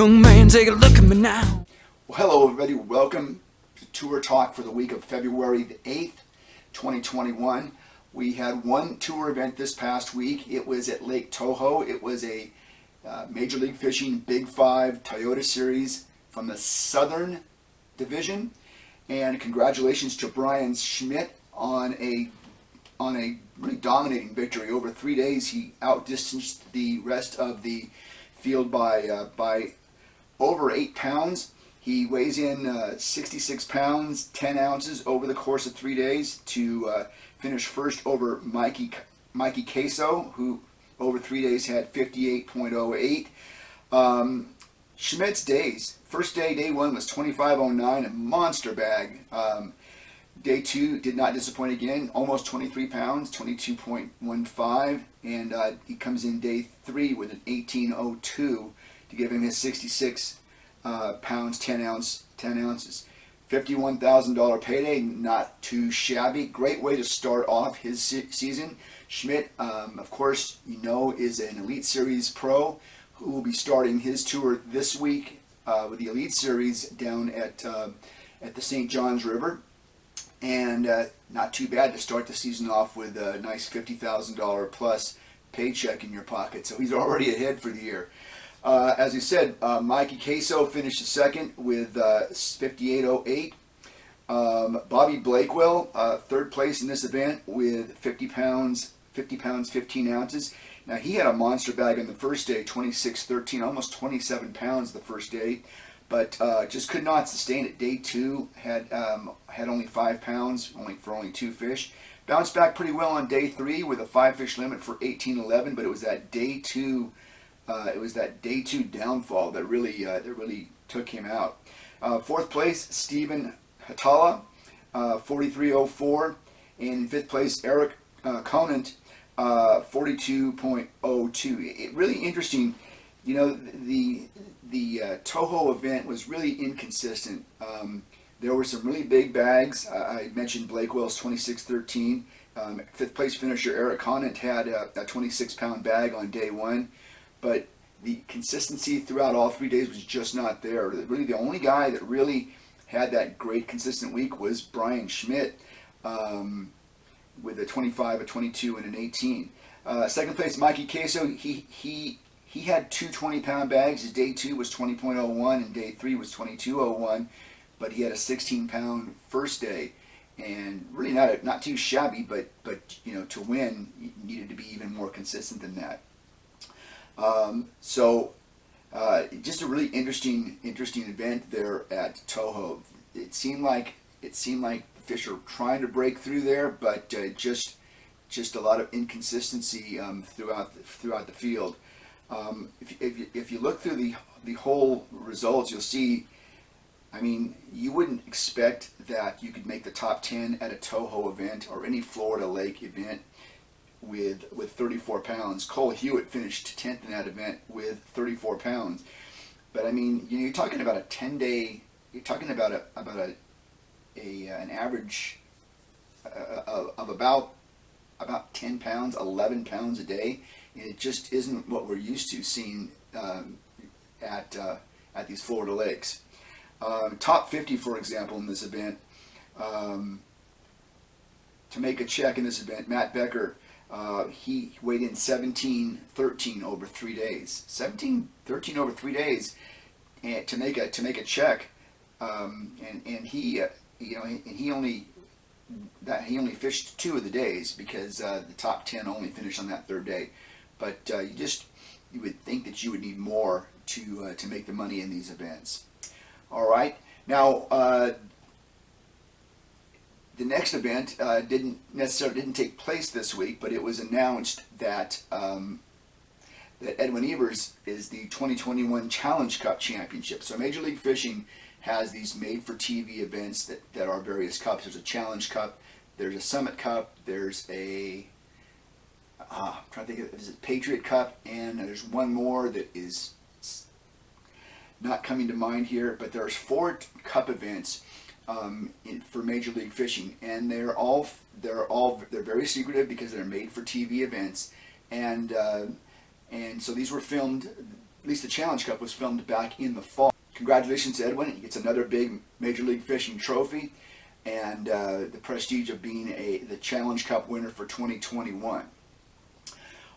Young man, take a look at me now. Well, hello everybody. Welcome to Tour Talk for the week of February the 8th, 2021. We had one tour event this past week. It was at Lake Toho. It was a Major League Fishing Big Five Toyota Series from the Southern Division. And congratulations to Brian Schmidt on a really dominating victory. Over 3 days, he outdistanced the rest of the field by over 8 pounds. He weighs in 66 pounds, 10 ounces over the course of 3 days to finish first over Mikey Queso, who over 3 days had 58.08. Schmidt's days. First day, day one, was 25.09, a monster bag. Day two did not disappoint again, almost 23 pounds, 22.15, and he comes in day three with an 18.02 to give him his 66 pounds, 10 ounces. $51,000 payday, not too shabby. Great way to start off his season. Schmidt, of course, is an Elite Series pro who will be starting his tour this week with the Elite Series down at the St. Johns River. And not too bad to start the season off with a nice $50,000 plus paycheck in your pocket. So he's already ahead for the year. As we said, Mikey Queso finished second with 58.08. Bobby Blakewell, third place in this event with 50 pounds, 15 ounces. Now he had a monster bag on the first day, 26.13, almost 27 pounds the first day, but just could not sustain it. Day two had only 5 pounds, only 2 fish. Bounced back pretty well on day three with a 5 fish limit for 18.11, but it was that day two. Downfall that really took him out. Fourth place, Stephen Hatala, 43.04, and in fifth place, Eric Conant, 42.02. It really interesting. The Toho event was really inconsistent. There were some really big bags. I mentioned Blakewell's 26.13. Fifth place finisher Eric Conant had a 26-pound bag on day one. But the consistency throughout all 3 days was just not there. Really, the only guy that really had that great consistent week was Brian Schmidt with a 25, a 22, and an 18. Second place, Mikey Queso. He had two 20-pound bags. His day two was 20.01, and day three was 22.01. But he had a 16-pound first day, and really not too shabby. But to win, you needed to be even more consistent than that. Just a really interesting event there at Toho. It seemed like the fish are trying to break through there, but just a lot of inconsistency throughout the field. If you look through the whole results, you'll see. You wouldn't expect that you could make the top 10 at a Toho event or any Florida Lake event with 34 pounds. Cole Hewitt finished 10th in that event with 34 pounds. But you're talking about a 10-day. You're talking about an average of about 10 pounds, 11 pounds a day. And it just isn't what we're used to seeing at these Florida lakes. Top 50, for example, in this event. To make a check in this event, Matt Becker. He weighed in 17.13 over 3 days. 17.13 over 3 days, and to make a check, and he only fished 2 of the days because the top 10 only finished on that third day. But you would think that you would need more to make the money in these events. All right, now. The next event didn't take place this week, but it was announced that Edwin Evers is the 2021 Challenge Cup Championship. So Major League Fishing has these made-for-TV events that are various cups. There's a Challenge Cup, there's a Summit Cup, there's a I'm trying to think of, is it Patriot Cup, and there's one more that is not coming to mind here. But there's 4 cup events. For Major League Fishing, and they're very secretive because they're made for TV events, and so these were filmed at least the Challenge Cup was filmed back in the fall. Congratulations to Edwin. He gets another big Major League Fishing trophy and the prestige of being the Challenge Cup winner for 2021.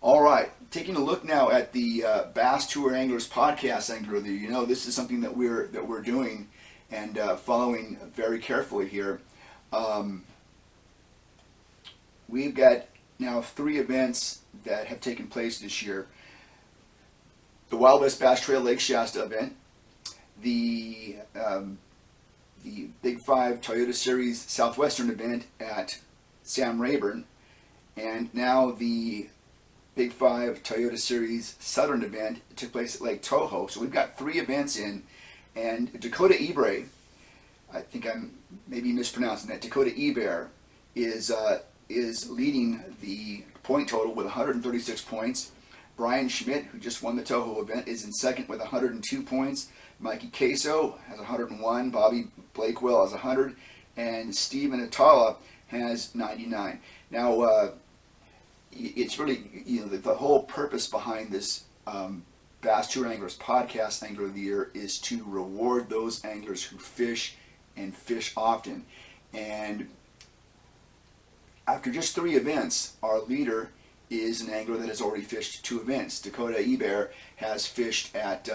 All right, taking a look now at the Bass Tour Anglers podcast angler of the year. You know, this is something that we're doing and following very carefully here. We've got now 3 events that have taken place this year. The Wild West Bass Trail Lake Shasta event, the Big 5 Toyota Series Southwestern event at Sam Rayburn, and now the Big 5 Toyota Series Southern event took place at Lake Toho. So we've got 3 events in, and Dakota Ebre, I think I'm maybe mispronouncing that, Dakota Eber is leading the point total with 136 points. Brian Schmidt, who just won the Toho event, is in second with 102 points. Mikey Queso has 101. Bobby Blakewell has 100. And Steven Atala has 99. Now, it's really, you know, the whole purpose behind this Bass Tour Anglers podcast Angler of the Year is to reward those anglers who fish and fish often. And after just 3 events, our leader is an angler that has already fished 2 events. Dakota Eber has fished at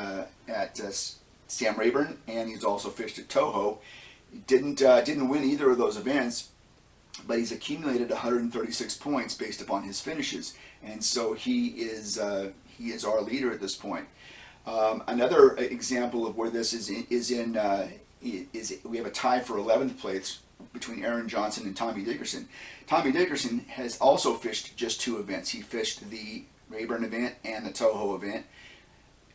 Sam Rayburn, and he's also fished at Toho. He didn't win either of those events, but he's accumulated 136 points based upon his finishes, and so he is our leader at this point. Another example of where this is we have a tie for 11th place between Aaron Johnson and Tommy Dickerson. Tommy Dickerson has also fished just 2 events. He fished the Rayburn event and the Toho event,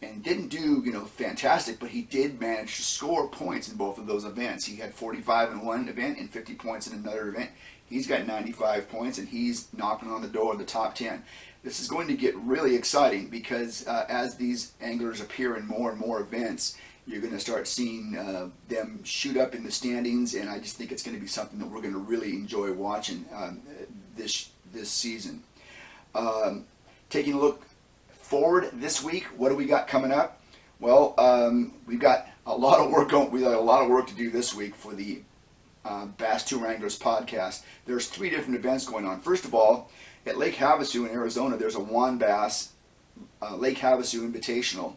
and didn't do, you know, fantastic, but he did manage to score points in both of those events. He had 45 in one event and 50 points in another event. He's got 95 points, and he's knocking on the door of the top 10. This is going to get really exciting because as these anglers appear in more and more events, you're going to start seeing them shoot up in the standings, and I just think it's going to be something that we're going to really enjoy watching this season. Taking a look forward this week, what do we got coming up? Well, we've got a lot of work going. We got a lot of work to do this week for the Bass Tour Anglers podcast. There's 3 different events going on. First of all, at Lake Havasu in Arizona, there's a WAN Bass Lake Havasu Invitational,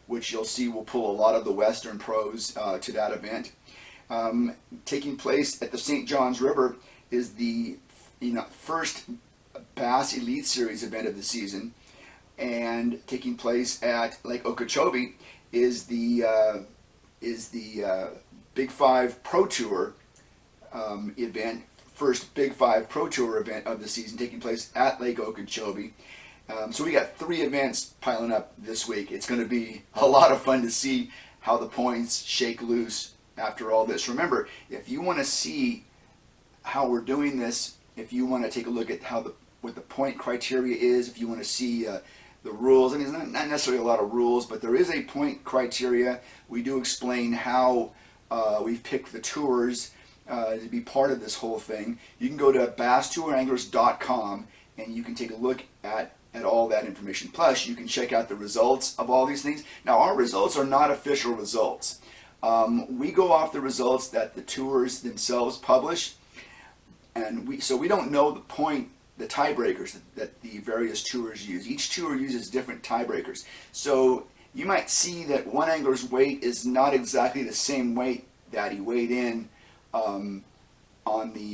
which you'll see will pull a lot of the Western pros to that event. Taking place at the St. Johns River is the first Bass Elite Series event of the season, and taking place at Lake Okeechobee is the Big 5 Pro Tour event, first Big 5 Pro Tour event of the season, taking place at Lake Okeechobee. So we got 3 events piling up this week. It's going to be a lot of fun to see how the points shake loose after all this. Remember, if you want to see how we're doing this, if you want to take a look at what the point criteria is, if you want to see the rules, I mean, there's not necessarily a lot of rules, but there is a point criteria. We do explain how we've picked the tours to be part of this whole thing. You can go to basstouranglers.com and you can take a look at all that information. Plus, you can check out the results of all these things. Now, our results are not official results. We go off the results that the tours themselves publish, and we don't know the tiebreakers that the various tours use. Each tour uses different tiebreakers. So you might see that one angler's weight is not exactly the same weight that he weighed in on their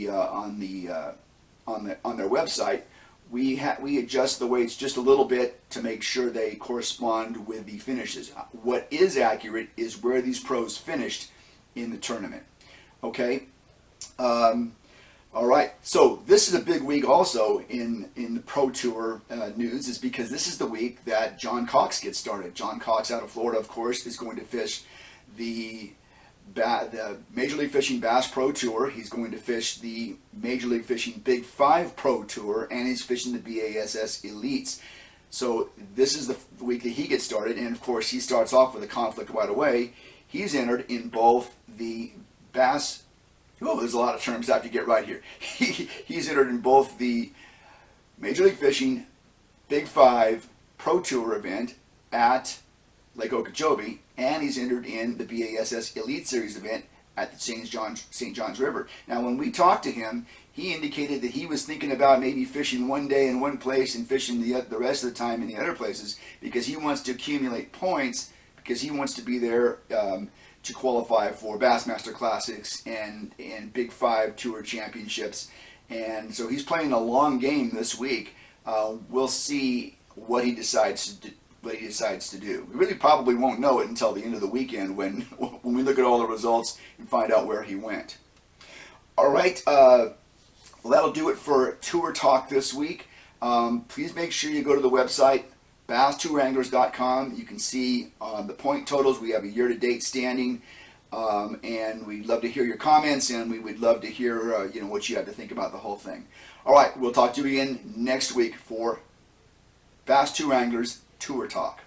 website. We adjust the weights just a little bit to make sure they correspond with the finishes. What is accurate is where these pros finished in the tournament. Okay? All right. So this is a big week also in the Pro Tour news, is because this is the week that John Cox gets started. John Cox out of Florida, of course, is going to fish the Major League Fishing Bass Pro Tour. He's going to fish the Major League Fishing Big 5 Pro Tour, and he's fishing the BASS Elites. So this is the week that he gets started, and of course he starts off with a conflict right away. He's entered in both the Bass... Oh, there's a lot of terms I have to get right here. He's entered in both the Major League Fishing Big 5 Pro Tour event at Lake Okeechobee, and he's entered in the BASS Elite Series event at the St. John's River. Now, when we talked to him, he indicated that he was thinking about maybe fishing one day in one place and fishing the rest of the time in the other places, because he wants to accumulate points, because he wants to be there to qualify for Bassmaster Classics and Big Five Tour Championships. And so he's playing a long game this week. We'll see what he decides to do. We really probably won't know it until the end of the weekend when we look at all the results and find out where he went. All right, well, that'll do it for Tour Talk this week. Please make sure you go to the website, BassTourAnglers.com. You can see the point totals. We have a year-to-date standing, and we'd love to hear your comments, and we would love to hear what you have to think about the whole thing. All right, we'll talk to you again next week for Bass Tour Anglers Tour Talk.